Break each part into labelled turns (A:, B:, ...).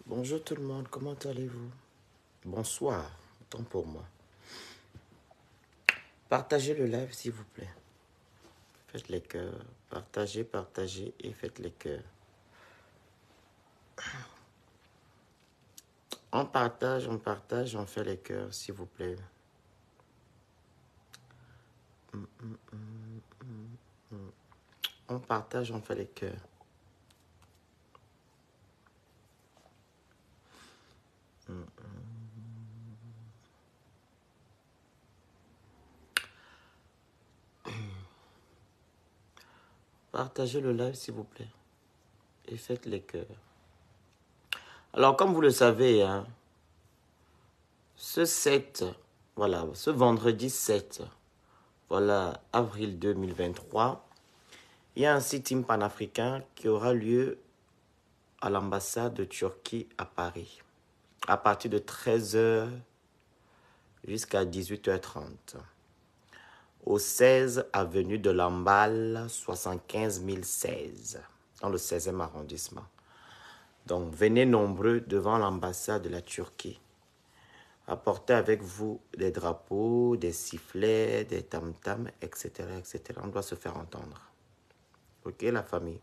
A: Bonjour tout le monde, comment allez-vous? Bonsoir, tant pour moi. Partagez le live s'il vous plaît. Faites les cœurs. Partagez, partagez et faites les cœurs. On partage, on fait les cœurs s'il vous plaît. On partage, on fait les cœurs. Partagez le live s'il vous plaît. Et faites les cœurs. Alors comme vous le savez, hein, ce 7, voilà, ce vendredi 7, voilà, avril 2023, il y a un sit-in panafricain qui aura lieu à l'ambassade de Turquie à Paris, à partir de 13 h jusqu'à 18 h 30, au 16 avenue de Lamballe, 75 016, dans le 16e arrondissement. Donc, venez nombreux devant l'ambassade de la Turquie. Apportez avec vous des drapeaux, des sifflets, des tam-tams, etc., etc. On doit se faire entendre. Ok, la famille?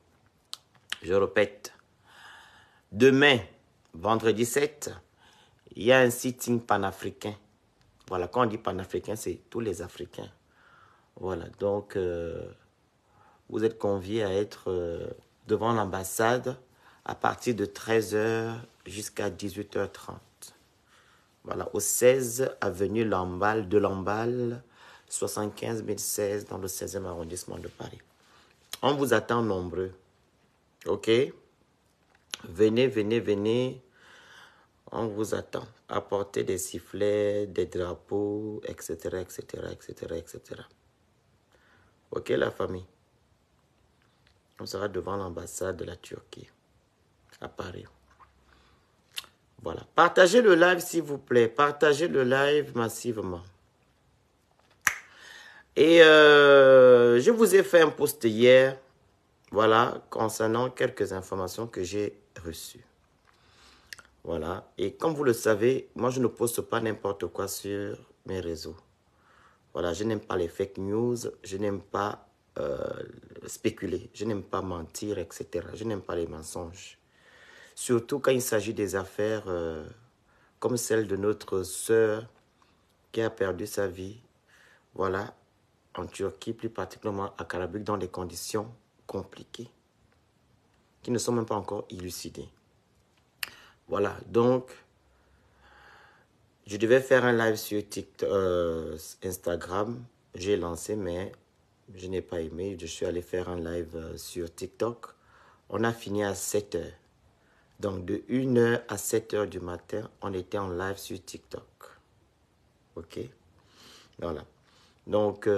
A: Je répète. Demain, vendredi 7, il y a un sit-in panafricain. Voilà, quand on dit panafricain, c'est tous les Africains. Voilà, donc vous êtes conviés à être devant l'ambassade à partir de 13 h jusqu'à 18 h 30. Voilà, au 16 avenue Lamballe, de Lamballe, 75 016 dans le 16e arrondissement de Paris. On vous attend nombreux. Ok? Venez, venez, venez. On vous attend. Apportez des sifflets, des drapeaux, etc., etc., etc., etc. Ok, la famille? On sera devant l'ambassade de la Turquie à Paris. Voilà. Partagez le live, s'il vous plaît. Partagez le live massivement. Et je vous ai fait un post hier, voilà, concernant quelques informations que j'ai reçues. Voilà. Et comme vous le savez, moi, je ne poste pas n'importe quoi sur mes réseaux. Voilà, je n'aime pas les fake news, je n'aime pas spéculer, je n'aime pas mentir, etc. Je n'aime pas les mensonges. Surtout quand il s'agit des affaires comme celle de notre sœur qui a perdu sa vie, voilà, en Turquie, plus particulièrement à Karabük, dans des conditions compliquées, qui ne sont même pas encore élucidées. Voilà, donc, je devais faire un live sur TikTok, Instagram, j'ai lancé, mais je n'ai pas aimé. Je suis allé faire un live sur TikTok. On a fini à 7 h. Donc, de 1 h à 7 h du matin, on était en live sur TikTok. Ok? Voilà. Donc,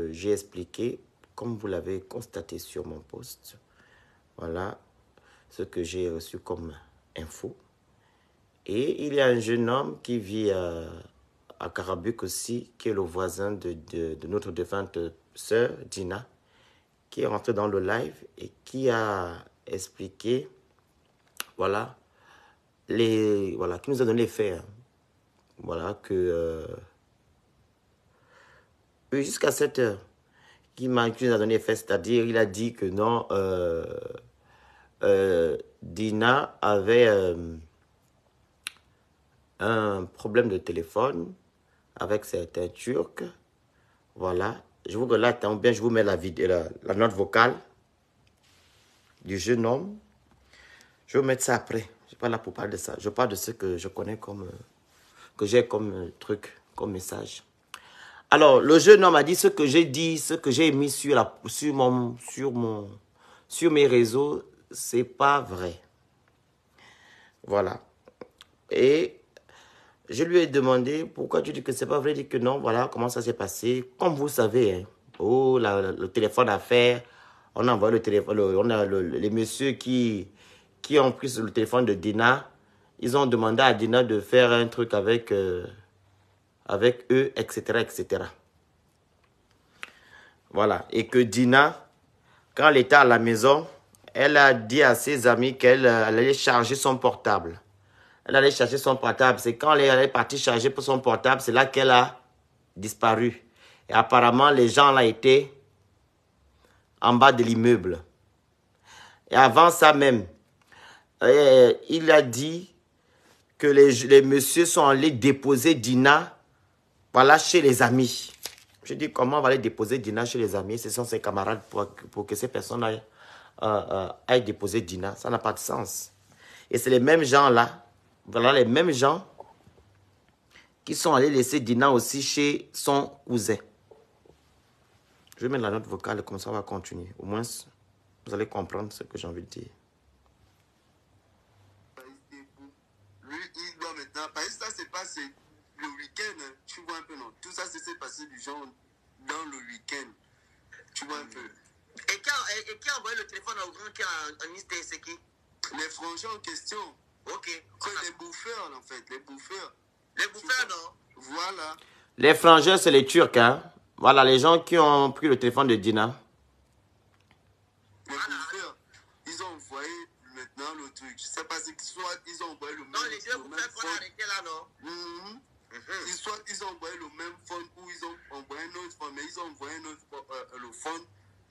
A: j'ai expliqué, comme vous l'avez constaté sur mon post, voilà ce que j'ai reçu comme info. Et il y a un jeune homme qui vit à Karabük aussi, qui est le voisin de notre défunte sœur, Dina, qui est rentré dans le live et qui a expliqué, voilà, qui nous a donné les faits. Hein. Voilà, que jusqu'à 7 h, qui nous a donné les faits, c'est-à-dire, il a dit que non, Dina avait un problème de téléphone avec certains Turcs. Voilà. Je vous relate, ou bien je vous mets la note vocale du jeune homme. Je vais vous mettre ça après. Je ne suis pas là pour parler de ça. Je parle de ce que je connais comme, que j'ai comme truc, comme message. Alors, le jeune homme a dit ce que j'ai dit, ce que j'ai mis sur mes réseaux, c'est pas vrai. Voilà. Et je lui ai demandé pourquoi tu dis que c'est pas vrai. Il dit que non, voilà comment ça s'est passé. Comme vous savez, hein, oh, le téléphone à faire, on a envoyé le téléphone, on a les messieurs qui ont pris le téléphone de Dina. Ils ont demandé à Dina de faire un truc avec eux, etc., etc. Voilà. Et que Dina, quand elle était à la maison, elle a dit à ses amis qu'elle allait charger son portable. Elle allait chercher son portable. C'est quand elle est partie charger pour son portable, c'est là qu'elle a disparu. Et apparemment, les gens là étaient en bas de l'immeuble. Et avant ça même, il a dit que les messieurs sont allés déposer Dina, voilà, chez les amis. Je dis, comment on va aller déposer Dina chez les amis? Ce sont ses camarades pour que ces personnes aillent déposer Dina. Ça n'a pas de sens. Et c'est les mêmes gens-là, voilà, les mêmes gens qui sont allés laisser Dina aussi chez son cousin. Je vais mettre la note vocale, comme ça on va continuer. Au moins, vous allez comprendre ce que j'ai envie de dire.
B: Lui, il doit maintenant... Parce que ça s'est passé le week-end, hein, tu vois un peu, non? Tout ça s'est passé du genre dans le week-end. Tu vois un peu.
C: Et qui a envoyé le téléphone au grand qui a en IST, c'est qui?
B: Les frangins en question.
C: Ok.
B: C'est les bouffeurs, en fait, les bouffeurs.
C: Les bouffeurs, non?
B: Voilà.
A: Les frangins, c'est les Turcs, hein. Voilà, les gens qui ont pris le téléphone de Dina.
B: Les bouffeurs, ils ont envoyé maintenant le truc. Je sais pas si soit ils ont envoyé le même...
C: Non, les deux bouffeurs qu'on a arrêtés là, non?
B: Soit ils ont envoyé le même phone ou ils ont envoyé un autre phone, mais ils ont envoyé le phone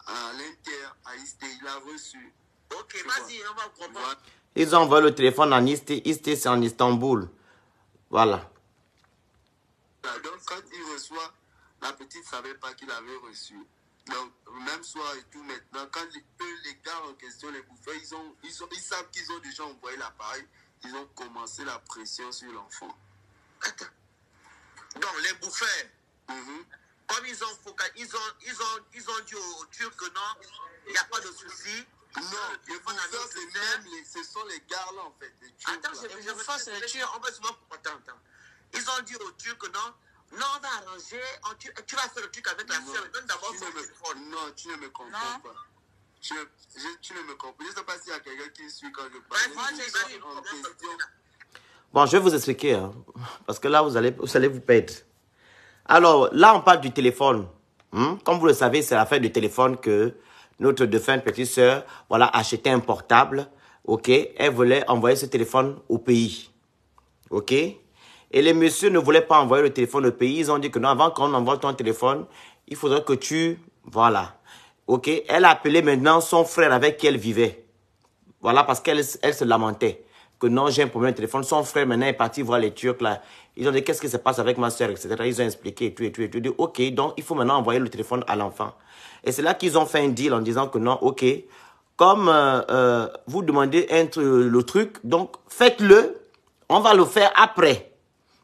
B: à l'Inter, à Isté, il a reçu.
C: Ok, vas-y, on va comprendre.
B: Voilà.
A: Ils ont envoyé le téléphone en Isté. Isté, c'est en Istanbul. Voilà.
B: Donc, quand il reçoit, la petite ne savait pas qu'il avait reçu. Donc, le même soir et tout, maintenant, quand les gars en question, les bouffeurs, ils savent qu'ils ont déjà envoyé l'appareil, ils ont commencé la pression sur l'enfant.
C: Attends. Donc, les bouffeurs, comme ils ont dit aux Turcs que non, il n'y a pas de souci.
B: Non, les bouffeurs, ce sont les gars là, en fait. Les Turcs,
C: attends, je veux faire, c'est les Turcs. On va souvent... Attends. Ils ont dit aux Turcs que non, on va arranger, tu vas faire le truc avec la soeur. Donne d'abord son téléphone.
B: Non, tu ne me comprends pas. Tu ne me comprends pas. Je ne sais pas s'il y a quelqu'un qui suit quand je parle.
A: Bon, je vais vous expliquer, hein, parce que là, vous allez vous perdre. Alors, là, on parle du téléphone. Comme vous le savez, c'est l'affaire du téléphone que notre défunte petite sœur, voilà, achetait un portable. OK? Elle voulait envoyer ce téléphone au pays. OK? Et les messieurs ne voulaient pas envoyer le téléphone au pays. Ils ont dit que non, avant qu'on envoie ton téléphone, il faudrait que tu... Voilà. OK? Elle a appelé maintenant son frère avec qui elle vivait. Voilà, parce qu'elle se lamentait. Que non, j'ai un problème de téléphone. Son frère maintenant est parti voir les Turcs là. Ils ont dit qu'est-ce qui se passe avec ma soeur, etc. Ils ont expliqué et tout. Ils ont dit ok, donc il faut maintenant envoyer le téléphone à l'enfant. Et c'est là qu'ils ont fait un deal en disant que non, ok, comme vous demandez le truc, donc faites-le, on va le faire après.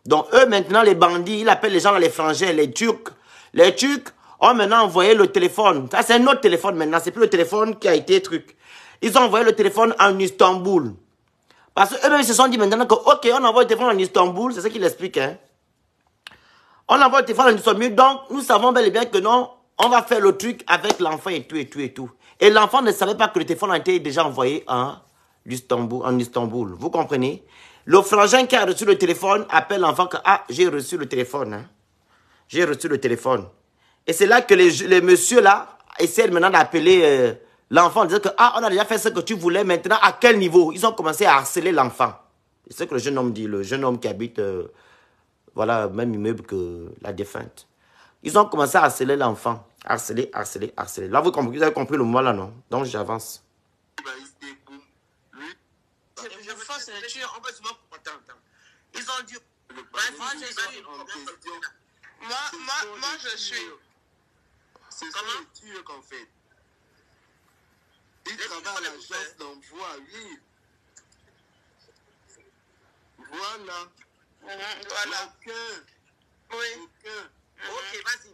A: Donc eux maintenant, les bandits, ils appellent les gens les frangins, les Turcs. Les Turcs ont maintenant envoyé le téléphone. Ça c'est un autre téléphone maintenant, c'est plus le téléphone qui a été truc. Ils ont envoyé le téléphone en Istanbul. Parce qu'eux-mêmes se sont dit maintenant que, ok, on envoie le téléphone en Istanbul, c'est ce qu'il explique. Hein. On envoie le téléphone en Istanbul, donc nous savons bel et bien que non, on va faire le truc avec l'enfant et tout. Et l'enfant ne savait pas que le téléphone a été déjà envoyé en Istanbul. Vous comprenez? Le frangin qui a reçu le téléphone appelle l'enfant que, ah, j'ai reçu le téléphone. Hein. J'ai reçu le téléphone. Et c'est là que les messieurs là essaient maintenant d'appeler... l'enfant disait que, ah, on a déjà fait ce que tu voulais, maintenant, à quel niveau? Ils ont commencé à harceler l'enfant. C'est ce que le jeune homme dit, le jeune homme qui habite, voilà, même immeuble que la défunte. Ils ont commencé à harceler l'enfant. Harceler. Là, vous avez compris le mot là, non? Donc, j'avance.
C: Je veux faire, c'est les Turcs. On va souvent... Attends. Ils ont dit... Moi, je suis...
B: C'est ça les Turcs, en fait. Ils travaillent à l'agence d'envoi, oui. Voilà.
C: Voilà. Oui. Ok, vas-y.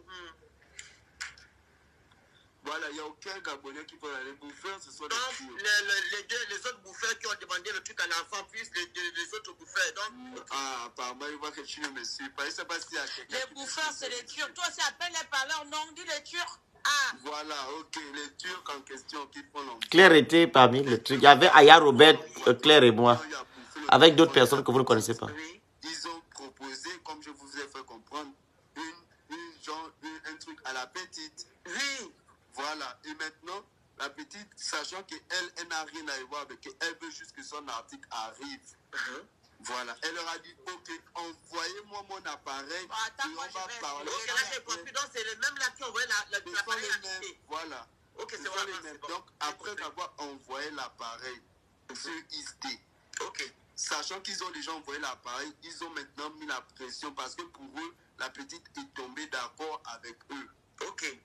B: Voilà, il n'y a aucun Gabonais qui peut aller bouffer, ce sont
C: donc, les autres bouffeurs qui ont demandé le truc à l'enfant, plus les autres bouffeurs. Donc,
B: ah, apparemment, il voit que tu ne me suis pas. Je ne sais pas s'il y a quelqu'un.
D: Les bouffeurs, c'est les Turcs. Toi aussi, appelle-les par leur nom. Dis les Turcs. Ah.
B: Voilà, ok, les Turcs en question qui font l'enfant.
A: Claire était parmi les trucs. Il y avait Aya Robert, Claire et moi. Avec d'autres personnes que vous ne connaissez pas.
B: Ils ont proposé, comme je vous ai fait comprendre, un truc à la petite.
C: Oui.
B: Voilà. Et maintenant, la petite, sachant qu'elle n'a rien à y voir avec elle veut juste que son article arrive. Voilà, elle leur a dit, ok, envoyez-moi mon appareil,
D: Attends,
B: et
D: moi,
B: on va
D: je vais
B: parler.
C: Ok, là j'ai compris. Donc c'est les mêmes là qui envoient l'appareil à quitter.
B: Voilà.
C: Ok,
B: Ce
C: c'est
B: sont
C: voilà.
B: les mêmes. Donc, après avoir envoyé l'appareil sur IST,
C: Ok.
B: sachant qu'ils ont déjà envoyé l'appareil, ils ont maintenant mis la pression parce que pour eux, la petite est tombée d'accord avec eux.
C: Ok.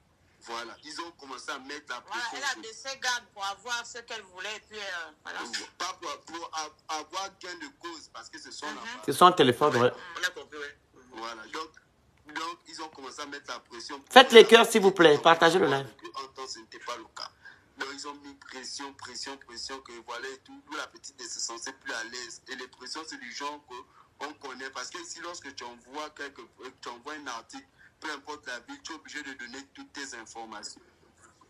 B: Voilà, ils ont commencé à mettre la
D: Voilà,
B: pression.
D: elle a baissé garde pour avoir ce qu'elle voulait. Et puis, voilà.
B: Pas pour avoir gain de cause, parce que ce sont l'appareil.
A: C'est son téléphone, ouais.
C: On a compris, ouais.
B: Voilà, donc ils ont commencé à mettre la pression.
A: Faites les cœurs, s'il vous plaît. Partagez le live.
B: En temps, ce n'était pas le cas. Donc, ils ont mis pression, que voilà et tout. D'où la petite ne se sentait plus à l'aise. Et les pressions, c'est du genre qu'on connaît. Parce que si lorsque tu envoies un article, peu importe la ville, tu es obligé de donner toutes tes informations.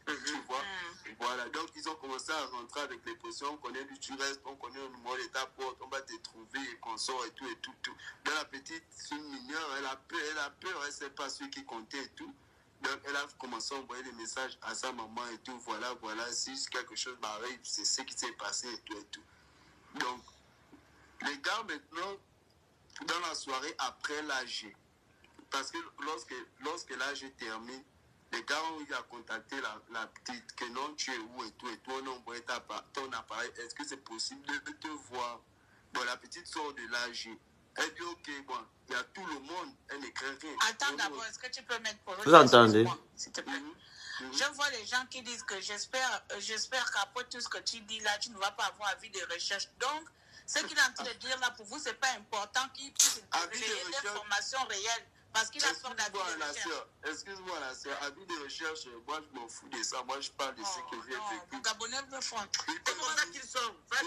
B: Tu vois? Voilà, donc ils ont commencé à rentrer avec les pressions. On connaît du tu restes, on connaît le numéro de ta porte, on va te trouver et qu'on sort et tout. Donc la petite, c'est une mineure, elle a peur, elle ne sait pas ce qui comptait et tout. Donc elle a commencé à envoyer des messages à sa maman et tout. Voilà, si quelque chose m'arrive, c'est ce qui s'est passé et tout. Donc, les gars maintenant, dans la soirée après l'AG, parce que lorsque l'AG termine, les gars ont eu à contacter la petite, que non, tu es où et tout, on a envoyé ton appareil, est-ce que c'est possible de te voir? Bon, la petite sort de l'AG. Elle dit, ok, bon, il y a tout le monde, elle n'écrit rien.
D: Attends d'abord, est-ce que tu peux mettre pour
A: Vous entendez?
D: S'il te plaît. Je vois les gens qui disent que j'espère qu'après tout ce que tu dis là, tu ne vas pas avoir avis de recherche. Donc, ce qu'il est en train de dire là, pour vous, ce n'est pas important qu'il puisse relayer des informations réelles. Parce qu'il a peur d'avis de recherche.
B: Excuse-moi la sœur, avis de recherche, moi je m'en fous de ça. Moi je parle de ce que j'ai vécu.
D: Les Gabonais me font.
C: C'est pour ça qu'ils sont.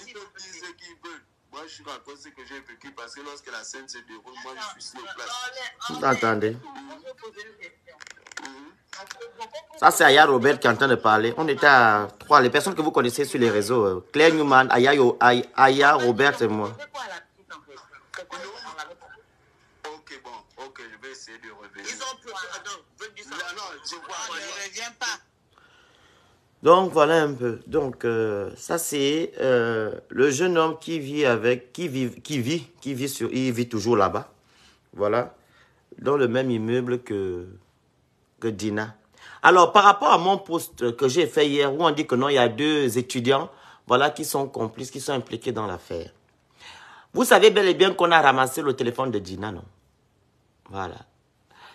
B: Ils peuvent dire ce qu'ils veulent. Moi je raconte ce que j'ai vécu parce que lorsque la scène se déroule, moi je suis sur place.
A: Vous entendez? Ça, c'est Aya Robert qui est en train de parler. On était à 3. Les personnes que vous connaissez sur les réseaux, Claire Newman, Aya Robert et moi.
B: Ok, je vais essayer de revenir.
C: Ils ont plus.
B: Non, je vois.
D: Ne reviens pas.
A: Donc, voilà un peu. Donc, ça, c'est le jeune homme qui vit toujours là-bas. Voilà. Dans le même immeuble que Dina. Alors, par rapport à mon post que j'ai fait hier, où on dit que non, il y a 2 étudiants, voilà, qui sont complices, qui sont impliqués dans l'affaire. Vous savez bel et bien qu'on a ramassé le téléphone de Dina, non? Voilà.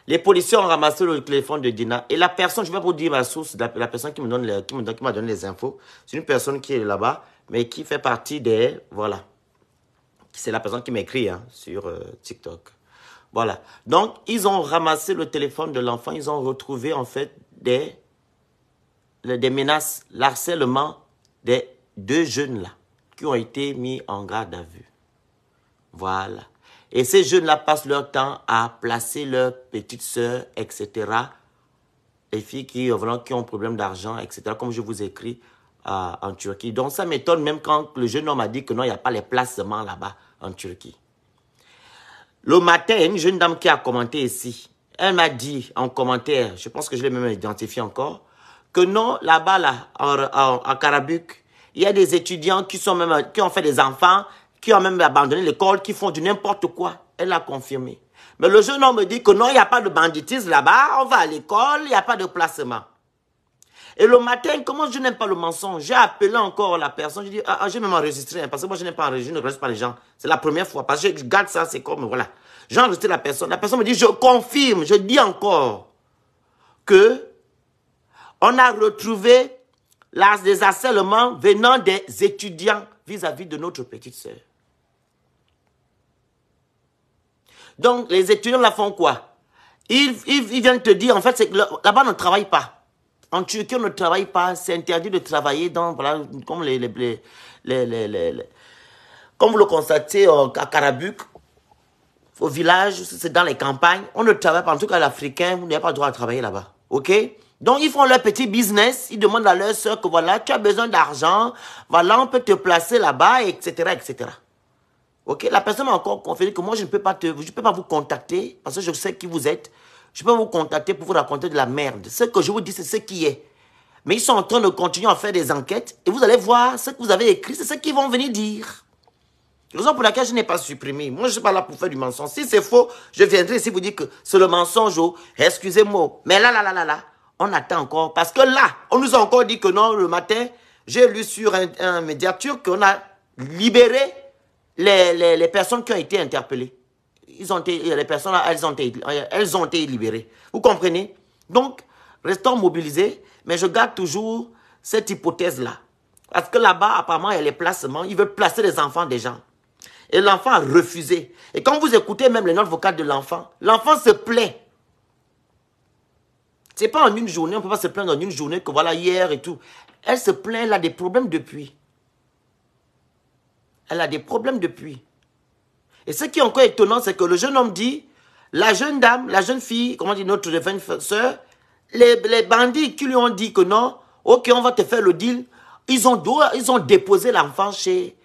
A: Les policiers ont ramassé le téléphone de Dina. Et la personne, je vais vous dire ma source, la personne qui m'a donné les infos, c'est une personne qui est là-bas, mais qui fait partie des... Voilà. C'est la personne qui m'écrit sur TikTok. Voilà. Donc, ils ont ramassé le téléphone de l'enfant. Ils ont retrouvé, en fait, des menaces, l'harcèlement des 2 jeunes-là qui ont été mis en garde à vue. Voilà. Et ces jeunes-là passent leur temps à placer leurs petites sœurs, etc. Les filles qui ont problème d'argent, etc. Comme je vous écris en Turquie. Donc, ça m'étonne même quand le jeune homme a dit que non, il n'y a pas les placements là-bas en Turquie. Le matin, une jeune dame qui a commenté ici, elle m'a dit en commentaire, je pense que je l'ai même identifié encore, que non, là-bas, à Karabük, il y a des étudiants qui ont fait des enfants, qui ont même abandonné l'école, qui font du n'importe quoi. Elle l'a confirmé. Mais le jeune homme me dit que non, il n'y a pas de banditisme là-bas, on va à l'école, il n'y a pas de placement. Et le matin, comment je n'aime pas le mensonge, j'ai appelé encore la personne, je dis, j'ai même enregistré, parce que moi je n'aime pas enregistrer, je ne enregistre pas les gens. C'est la première fois, parce que je garde ça, c'est comme, voilà. J'ai enregistré la personne me dit, je confirme, je dis encore, que on a retrouvé des harcèlements venant des étudiants vis-à-vis de notre petite sœur. Donc, les étudiants là font quoi? Ils viennent te dire, en fait, là-bas, on ne travaille pas. En Turquie, on ne travaille pas. C'est interdit de travailler dans, voilà, comme comme vous le constatez à Karabük, au village, c'est dans les campagnes. On ne travaille pas. En tout cas, l'Africain, vous n'avez pas le droit de travailler là-bas. OK? Donc, ils font leur petit business. Ils demandent à leur soeur que, voilà, tu as besoin d'argent. Voilà, on peut te placer là-bas, etc., etc. OK? La personne m'a encore confirmé que moi, je ne peux pas vous contacter parce que je sais qui vous êtes. Je peux vous contacter pour vous raconter de la merde. Ce que je vous dis, c'est ce qui est. Mais ils sont en train de continuer à faire des enquêtes et vous allez voir ce que vous avez écrit, c'est ce qu'ils vont venir dire. Raison pour laquelle je n'ai pas supprimé. Moi, je ne suis pas là pour faire du mensonge. Si c'est faux, je viendrai ici vous dire que c'est le mensonge. Oh, excusez-moi. Mais là, on attend encore. Parce que là, on nous a encore dit que non, le matin, j'ai lu sur un média turc qu'on a libéré les personnes qui ont été interpellées. Les personnes, elles ont été libérées. Vous comprenez? Donc, restons mobilisés, mais je garde toujours cette hypothèse-là. Parce que là-bas, apparemment, il y a les placements. Ils veulent placer les enfants des gens. Et l'enfant a refusé. Et quand vous écoutez même les notes vocales de l'enfant se plaint. Ce n'est pas en une journée, on ne peut pas se plaindre en une journée que voilà, hier et tout. Elle se plaint, elle a des problèmes depuis. Elle a des problèmes depuis. Et ce qui est encore étonnant, c'est que le jeune homme dit, la jeune dame, la jeune fille, comment dit notre jeune soeur, les bandits qui lui ont dit que non, ok, on va te faire le deal, ils ont déposé l'enfant chez...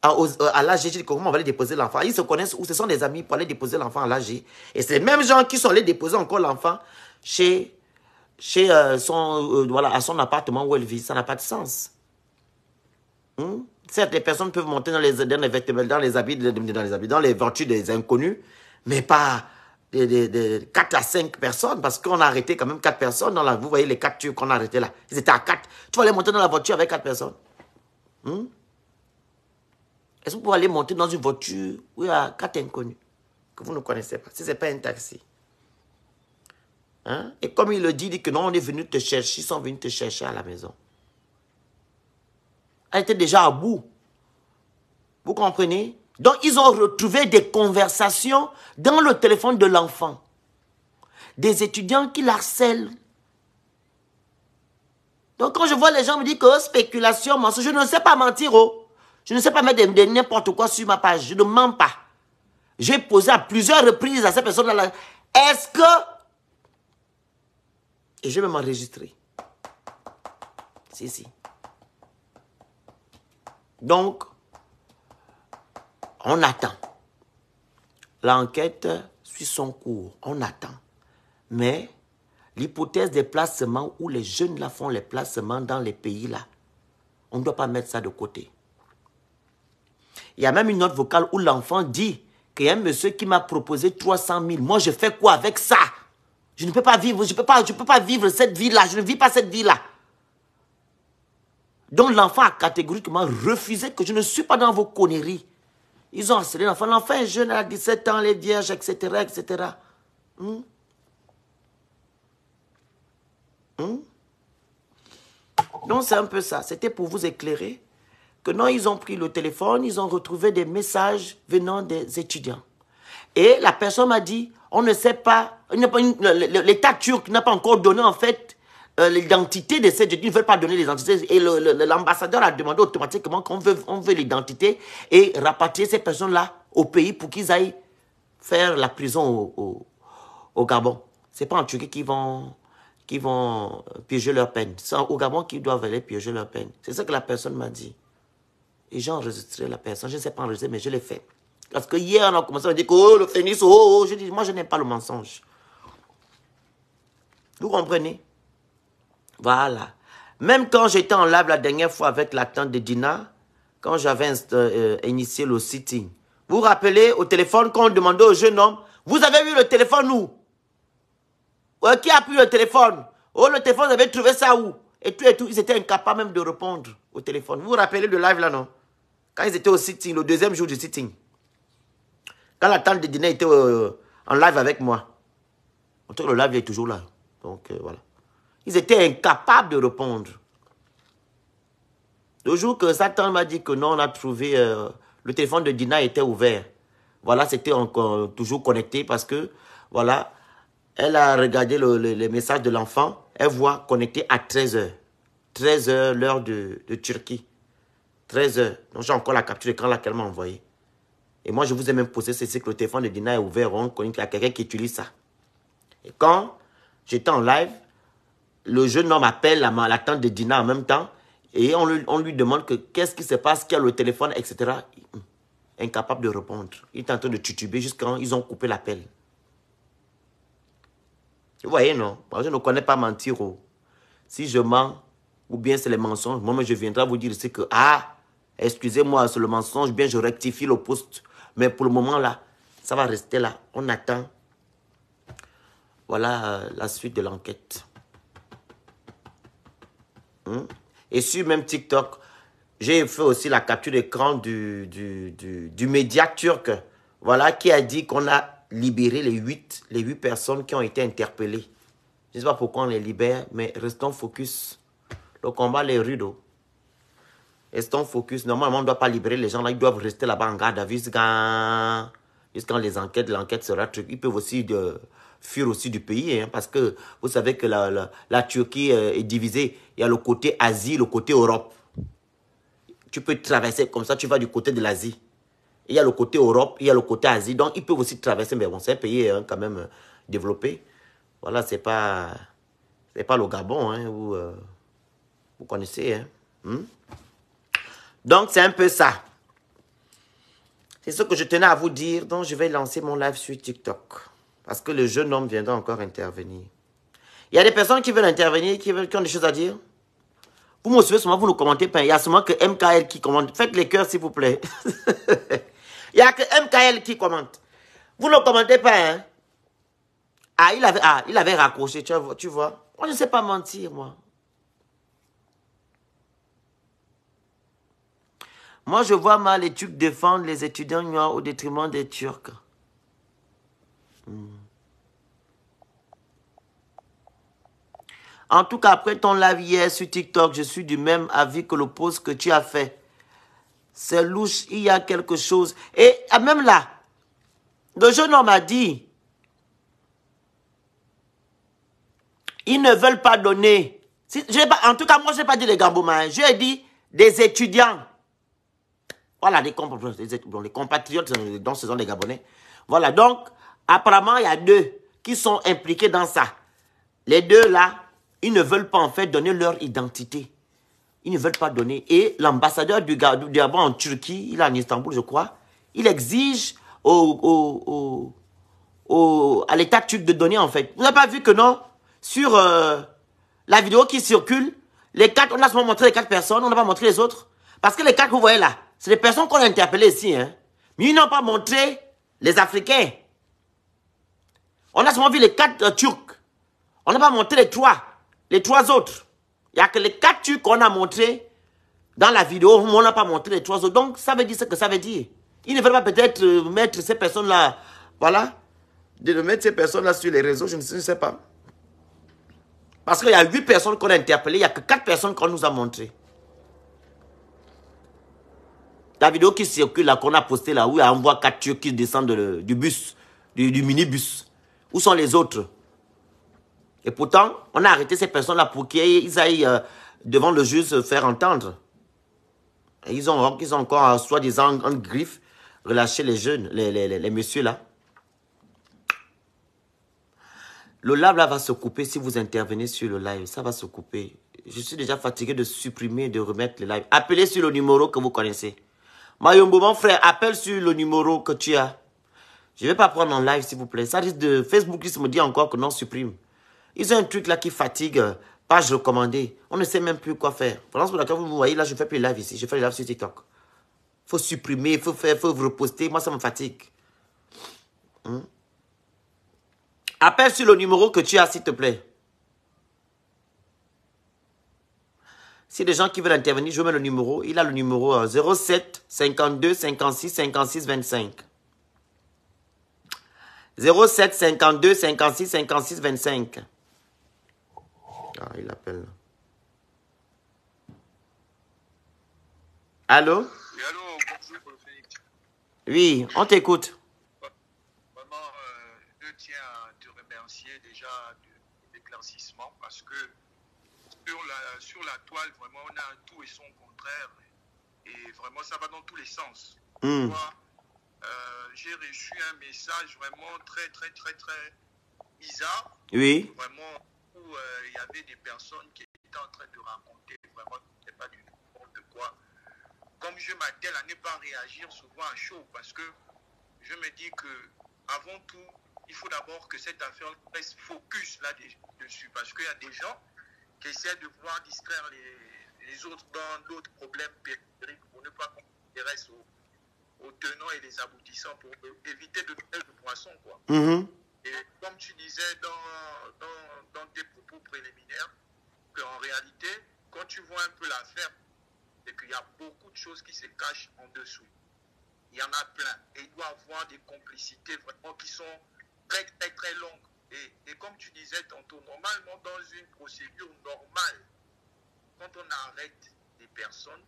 A: à l'AG, j'ai dit comment on va aller déposer l'enfant. Ils se connaissent ou ce sont des amis pour aller déposer l'enfant à l'AG. Et c'est les mêmes gens qui sont allés déposer encore l'enfant à son appartement où elle vit. Ça n'a pas de sens. Certes, les personnes peuvent monter dans les voitures des inconnus, mais pas des 4 à 5 personnes, parce qu'on a arrêté quand même 4 personnes. Vous voyez les 4 Turcs qu'on a arrêtés là. Ils étaient à 4. Tu vas aller monter dans la voiture avec 4 personnes. Est-ce que vous pouvez aller monter dans une voiture où il y a 4 inconnus que vous ne connaissez pas, si ce n'est pas un taxi? Et comme il le dit que non, on est venu te chercher, ils sont venus te chercher à la maison. Elle était déjà à bout. Vous comprenez? Donc, ils ont retrouvé des conversations dans le téléphone de l'enfant. Des étudiants qui l'harcèlent. Donc, quand je vois les gens me dire que spéculation, mensonge, je ne sais pas mentir. Je ne sais pas mettre n'importe quoi sur ma page. Je ne mens pas. J'ai posé à plusieurs reprises à ces personnes-là. Est-ce que... Et je vais m'enregistrer. Si. Donc, on attend. L'enquête suit son cours. On attend. Mais l'hypothèse des placements où les jeunes là font les placements dans les pays là, on ne doit pas mettre ça de côté. Il y a même une note vocale où l'enfant dit qu'il y a un monsieur qui m'a proposé 300 000. Moi, je fais quoi avec ça? Je ne peux pas vivre, je peux pas vivre cette vie-là. Je ne vis pas cette vie-là. Donc, l'enfant a catégoriquement refusé que je ne suis pas dans vos conneries. Ils ont harcelé l'enfant. L'enfant est jeune, à 17 ans, les vierges, etc., etc. Donc, c'est un peu ça. C'était pour vous éclairer que non, ils ont pris le téléphone, ils ont retrouvé des messages venant des étudiants. Et la personne m'a dit, on ne sait pas, l'État turc n'a pas encore donné en fait l'identité de ces étudiants. Ils ne veulent pas donner l'identité. Et l'ambassadeur a demandé automatiquement qu'on veut l'identité et rapatrier ces personnes-là au pays pour qu'ils aillent faire la prison au Gabon. Ce n'est pas en Turquie qu'ils vont piéger leur peine. C'est au Gabon qu'ils doivent aller piéger leur peine. C'est ça que la personne m'a dit. Et j'ai enregistré la personne. Je ne sais pas enregistrer, mais je l'ai fait. Parce que hier, on a commencé à me dire que oh, le phénix, oh. Je dis, moi, je n'aime pas le mensonge. Vous comprenez? Voilà. Même quand j'étais en live la dernière fois avec la tante de Dina, quand j'avais initié le sitting, vous vous rappelez au téléphone quand on demandait au jeune homme, vous avez vu le téléphone où? Qui a pris le téléphone? Oh, le téléphone, vous avez trouvé ça où? Et tout, ils étaient incapables même de répondre au téléphone. Vous vous rappelez le live là, non? Quand ils étaient au sitting, le deuxième jour du sitting. Quand la tante de Dina était en live avec moi. En tout cas, le live est toujours là. Donc, voilà. Ils étaient incapables de répondre. Le jour que sa tante m'a dit que non, on a trouvé... le téléphone de Dina était ouvert. Voilà, c'était encore toujours connecté parce que, voilà, elle a regardé les messages de l'enfant. Elle voit connecté à 13h. 13h, l'heure de Turquie. 13h. Donc, j'ai encore la capture d'écran là qu'elle m'a envoyée. Et moi, je vous ai même posé ceci que le téléphone de Dina est ouvert. On connaît qu'il y a quelqu'un qui utilise ça. Et quand j'étais en live, le jeune homme appelle la tante de Dina en même temps. Et on lui demande qu'est-ce qui se passe, qui a le téléphone, etc. Incapable de répondre. Il est en train de tituber jusqu'à quand ils ont coupé l'appel. Vous voyez, non? Moi, je ne connais pas mentir. Si je mens, ou bien c'est les mensonges, moi je viendrai vous dire ici que, ah, excusez-moi, c'est le mensonge, bien je rectifie le poste. Mais pour le moment là, ça va rester là. On attend. Voilà la suite de l'enquête. Et sur même TikTok, j'ai fait aussi la capture d'écran du média turc. Voilà, qui a dit qu'on a libéré les 8 personnes qui ont été interpellées. Je ne sais pas pourquoi on les libère, mais restons focus. Le combat est rude. Restons focus. Normalement, on ne doit pas libérer les gens là. Ils doivent rester là-bas en garde à vue jusqu'à l'enquête sera truc. Ils peuvent aussi fuir aussi du pays. Hein, parce que vous savez que la Turquie est divisée. Il y a le côté Asie, le côté Europe. Tu peux traverser comme ça, tu vas du côté de l'Asie. Il y a le côté Europe, il y a le côté Asie. Donc, ils peuvent aussi traverser. Mais bon, c'est un pays quand même développé. Voilà, c'est pas le Gabon. Hein, vous connaissez. Hein. Donc, c'est un peu ça. C'est ce que je tenais à vous dire. Donc, je vais lancer mon live sur TikTok. Parce que le jeune homme viendra encore intervenir. Il y a des personnes qui veulent intervenir, qui ont des choses à dire. Vous me suivez seulement, vous ne commentez pas. Il y a seulement que MKL qui commente. Faites les cœurs, s'il vous plaît. Il n'y a que MKL qui commente. Vous ne commentez pas, hein? Il avait raccroché, tu vois. Moi, je ne sais pas mentir, moi. Moi, je vois mal les Turcs défendre les étudiants noirs au détriment des Turcs. En tout cas, après ton live hier sur TikTok, je suis du même avis que le post que tu as fait. C'est louche, il y a quelque chose. Et même là, le jeune homme a dit, ils ne veulent pas donner. En tout cas, moi, je n'ai pas dit les Gamboumains. J'ai dit des étudiants. Voilà, les compatriotes, dont ce sont les Gabonais. Voilà, donc, apparemment, il y a 2 qui sont impliqués dans ça. Les 2 là, ils ne veulent pas en fait donner leur identité. Ils ne veulent pas donner. Et l'ambassadeur du Gabon en Turquie, il est en Istanbul, je crois, il exige à l'État turc de donner en fait. Vous n'avez pas vu que non? Sur la vidéo qui circule, on a seulement montré les 4 personnes, on n'a pas montré les autres. Parce que les 4 que vous voyez là, c'est les personnes qu'on a interpellées ici. Hein. Mais ils n'ont pas montré les Africains. On a seulement vu les 4 Turcs. On n'a pas montré les 3 autres. Il n'y a que les 4 Turcs qu'on a montrés dans la vidéo, mais on n'a pas montré les 3 autres. Donc, ça veut dire ce que ça veut dire. Ils ne veulent pas peut-être mettre ces personnes-là, voilà, de mettre ces personnes-là sur les réseaux, je ne sais pas. Parce qu'il y a 8 personnes qu'on a interpellées, il n'y a que 4 personnes qu'on nous a montrées. La vidéo qui circule là, qu'on a postée là, où on voit 4 Turcs qui descendent du bus, du minibus. Où sont les autres? Et pourtant, on a arrêté ces personnes-là pour qu'ils aillent devant le juge se faire entendre. Et ils ont encore, soi-disant, en griffe, relâché les jeunes, les messieurs là. Le live là va se couper si vous intervenez sur le live. Ça va se couper. Je suis déjà fatigué de supprimer et de remettre le live. Appelez sur le numéro que vous connaissez. Mayombo, mon frère, appelle sur le numéro que tu as. Je ne vais pas prendre en live, s'il vous plaît. Ça risque de... Facebook me dit encore que non, supprime. Ils ont un truc là qui fatigue. Page recommandée. On ne sait même plus quoi faire. Pendant ce temps, vous voyez, là, je ne fais plus live ici. Je fais les live sur TikTok. Il faut supprimer, il faut reposter. Moi, ça me fatigue. Appelle sur le numéro que tu as, s'il te plaît. Si des gens qui veulent intervenir, je mets le numéro. Il a le numéro 07 52 56 56 25. 07 52 56 56 25. Ah, il appelle. Allô?
E: Oui, allô, bonjour, Félix.
A: Oui, on t'écoute.
E: Vraiment, je tiens à te remercier déjà de l'éclaircissement parce que sur la toile, vraiment, on a un tout et son contraire. Et vraiment, ça va dans tous les sens. J'ai reçu un message vraiment très bizarre.
A: Oui.
E: Vraiment, où il y avait des personnes qui étaient en train de raconter vraiment, c'est pas du n'importe quoi. Comme je m'attelle à ne pas réagir souvent à chaud, parce que je me dis que avant tout, il faut d'abord que cette affaire reste focus là-dessus, parce qu'il y a des gens qui essaient de pouvoir distraire les autres dans d'autres problèmes périphériques pour ne pas qu'on s'intéresse aux tenants et les aboutissants pour éviter de faire de poisson, quoi. Et comme tu disais dans tes propos préliminaires, qu'en réalité, quand tu vois un peu l'affaire, c'est qu'il y a beaucoup de choses qui se cachent en dessous. Il y en a plein. Et il doit y avoir des complicités vraiment qui sont très, très, très longues. Et comme tu disais tantôt, normalement, dans une procédure normale, quand on arrête des personnes,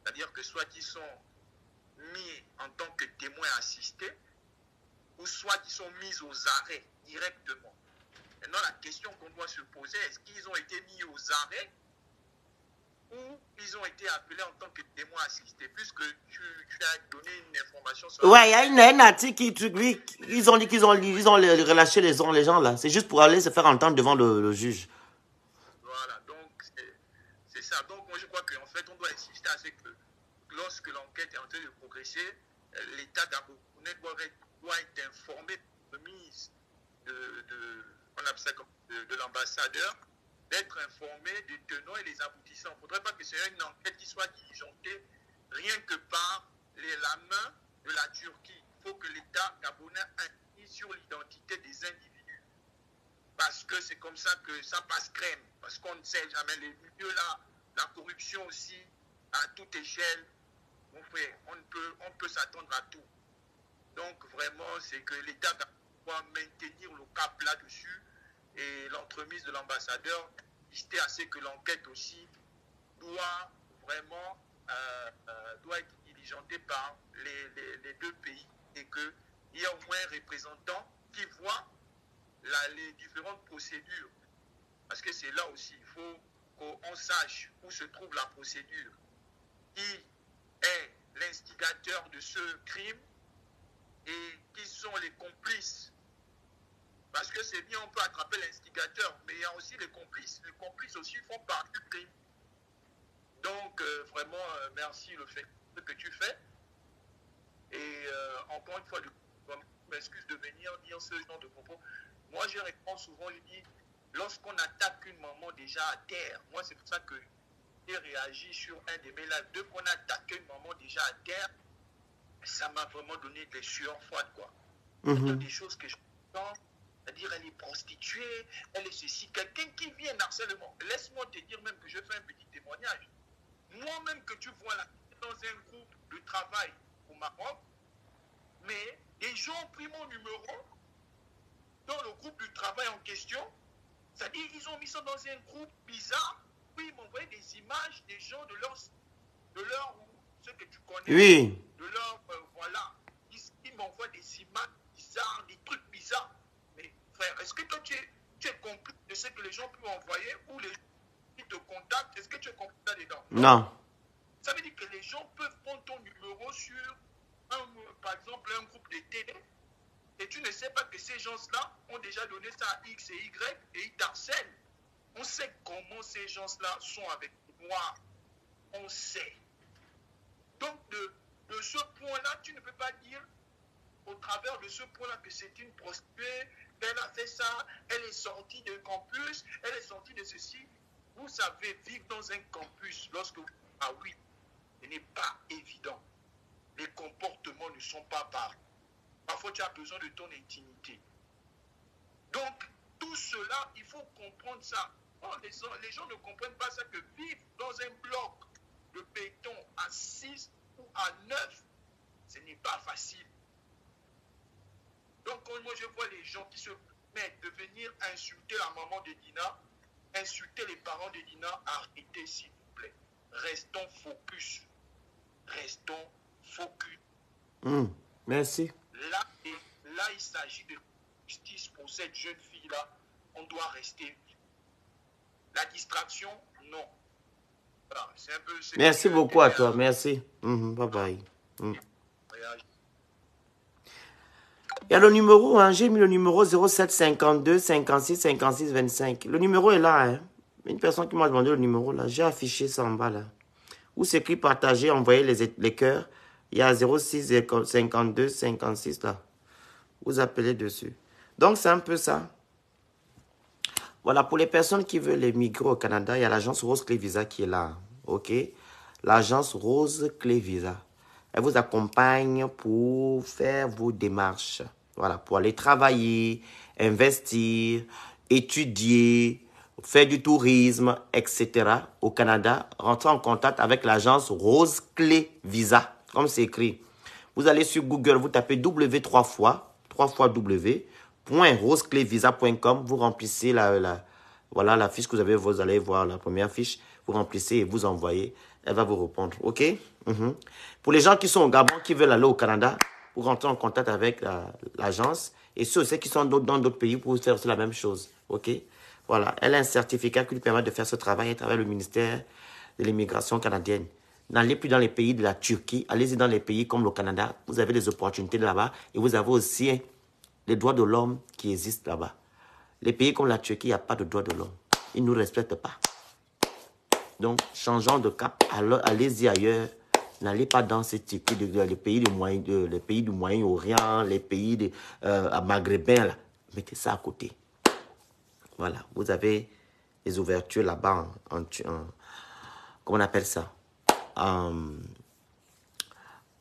E: c'est-à-dire que soit ils sont mis en tant que témoins assistés, ou soit ils sont mis aux arrêts directement. Maintenant, la question qu'on doit se poser, est-ce qu'ils ont été mis aux arrêts ou ils ont été appelés en tant que témoins assistés, puisque tu as donné une information sur...
A: Ouais, il y a un article qui ils ont dit qu'ils ont relâché les gens là. C'est juste pour aller se faire entendre devant le juge.
E: Voilà, donc c'est ça. Donc moi je crois qu'en fait on doit insister à ce que lorsque l'enquête est en train de progresser, l'État gabonais doit être informé de mise on appelle ça comme de l'ambassadeur, d'être informé des tenants et les aboutissants. Il ne faudrait pas que ce soit une enquête qui soit diligentée rien que par la main de la Turquie. Il faut que l'État gabonais insiste sur l'identité des individus. Parce que c'est comme ça que ça passe crème. Parce qu'on ne sait jamais les milieux là, la corruption aussi, à toute échelle. Mon frère, on peut s'attendre à tout. Donc vraiment, c'est que l'État doit maintenir le cap là-dessus. Et l'entremise de l'ambassadeur, insister à ce que l'enquête aussi doit vraiment doit être diligentée par les deux pays et qu'il y a au moins un représentant qui voit les différentes procédures. Parce que c'est là aussi, il faut qu'on sache où se trouve la procédure, qui est l'instigateur de ce crime et qui sont les complices. Parce que c'est bien, on peut attraper l'instigateur, mais il y a aussi les complices. Les complices aussi font partie du crime. Donc, vraiment, merci le fait que tu fais. Et encore une fois, je m'excuse de venir dire ce genre de propos. Moi, je réponds souvent, je dis, lorsqu'on attaque une maman déjà à terre, moi, c'est pour ça que j'ai réagi sur un de mes lives. Dès qu'on a attaqué une maman déjà à terre, ça m'a vraiment donné des sueurs froides, quoi. Il y a des choses que je sens. C'est-à-dire, elle est prostituée, elle est ceci. Quelqu'un qui vient harcèlement. Laisse-moi te dire même que je fais un petit témoignage. Moi-même que tu vois là, dans un groupe de travail au Maroc, mais des gens ont pris mon numéro dans le groupe du travail en question. C'est-à-dire, ils ont mis ça dans un groupe bizarre. Puis ils m'envoyaient des images des gens de leur ce que tu connais.
A: Oui.
E: De leur, voilà. Ils m'envoient des images bizarres, des trucs bizarres. Est-ce que toi tu es compris de ce que les gens peuvent envoyer ou les gens qui te contactent? Est-ce que tu es compris là-dedans?
A: Non.
E: Ça veut dire que les gens peuvent prendre ton numéro sur, par exemple, un groupe de télé et tu ne sais pas que ces gens-là ont déjà donné ça à X et Y et ils t'harcèlent. On sait comment ces gens-là sont avec moi. On sait. Donc, de ce point-là, tu ne peux pas dire au travers de ce point-là que c'est une prostituée, elle a fait ça, elle est sortie de campus, elle est sortie de ceci. Vous savez, vivre dans un campus, lorsque vous... Ah oui, ce n'est pas évident. Les comportements ne sont pas pareils. Parfois, tu as besoin de ton intimité. Donc, tout cela, il faut comprendre ça. Oh, les gens ne comprennent pas ça, que vivre dans un bloc de béton à 6 ou à 9, ce n'est pas facile. Donc, moi, je vois les gens qui se mettent de venir insulter la maman de Dina, insulter les parents de Dina. Arrêtez, s'il vous plaît. Restons focus. Restons focus.
A: Merci.
E: Là, il s'agit de justice pour cette jeune fille-là. On doit rester. La distraction, non. Voilà, c'est un peu...
A: Merci beaucoup à toi. Merci. Bye bye. Il y a le numéro, hein, j'ai mis le numéro 0752 56 56 25. Le numéro est là. Hein. Une personne qui m'a demandé le numéro, là, j'ai affiché ça en bas. Là. Où c'est écrit partager, envoyer les cœurs. Il y a 06 52 56 là. Vous appelez dessus. Donc, c'est un peu ça. Voilà, pour les personnes qui veulent émigrer au Canada, il y a l'agence Rose Clé Visa qui est là. OK? L'agence Rose Clé Visa. Elle vous accompagne pour faire vos démarches. Voilà, pour aller travailler, investir, étudier, faire du tourisme, etc. au Canada. Rentrez en contact avec l'agence Rose Clé Visa, comme c'est écrit. Vous allez sur Google, vous tapez www.roseclévisa.com. Vous remplissez voilà, la fiche que vous allez voir, la première fiche. Vous remplissez et vous envoyez. Elle va vous répondre. OK? Pour les gens qui sont au Gabon, qui veulent aller au Canada, vous rentrez en contact avec l'agence. Et ceux qui sont dans d'autres pays, pour faire la même chose. OK? Voilà. Elle a un certificat qui lui permet de faire ce travail à travers le ministère de l'immigration canadienne. N'allez plus dans les pays de la Turquie. Allez-y dans les pays comme le Canada. Vous avez des opportunités là-bas. Et vous avez aussi les droits de l'homme qui existent là-bas. Les pays comme la Turquie, il n'y a pas de droits de l'homme. Ils ne nous respectent pas. Donc, changeons de cap. Allez-y ailleurs. N'allez pas dans ces les pays du Moyen-Orient, les pays maghrébins. Là. Mettez ça à côté. Voilà. Vous avez les ouvertures là-bas comment on appelle ça?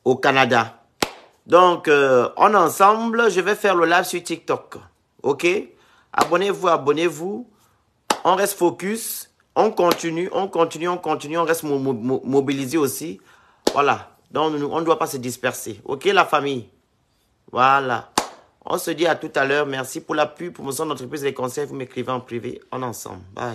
A: Au Canada. Donc, on est ensemble. Je vais faire le live sur TikTok. OK? Abonnez-vous. On reste focus. On continue. On reste mobilisé aussi. Voilà. Donc, on ne doit pas se disperser. OK, la famille? Voilà. On se dit à tout à l'heure. Merci pour l'appui, promotion d'entreprise et les conseils. Vous m'écrivez en privé. On est ensemble. Bye.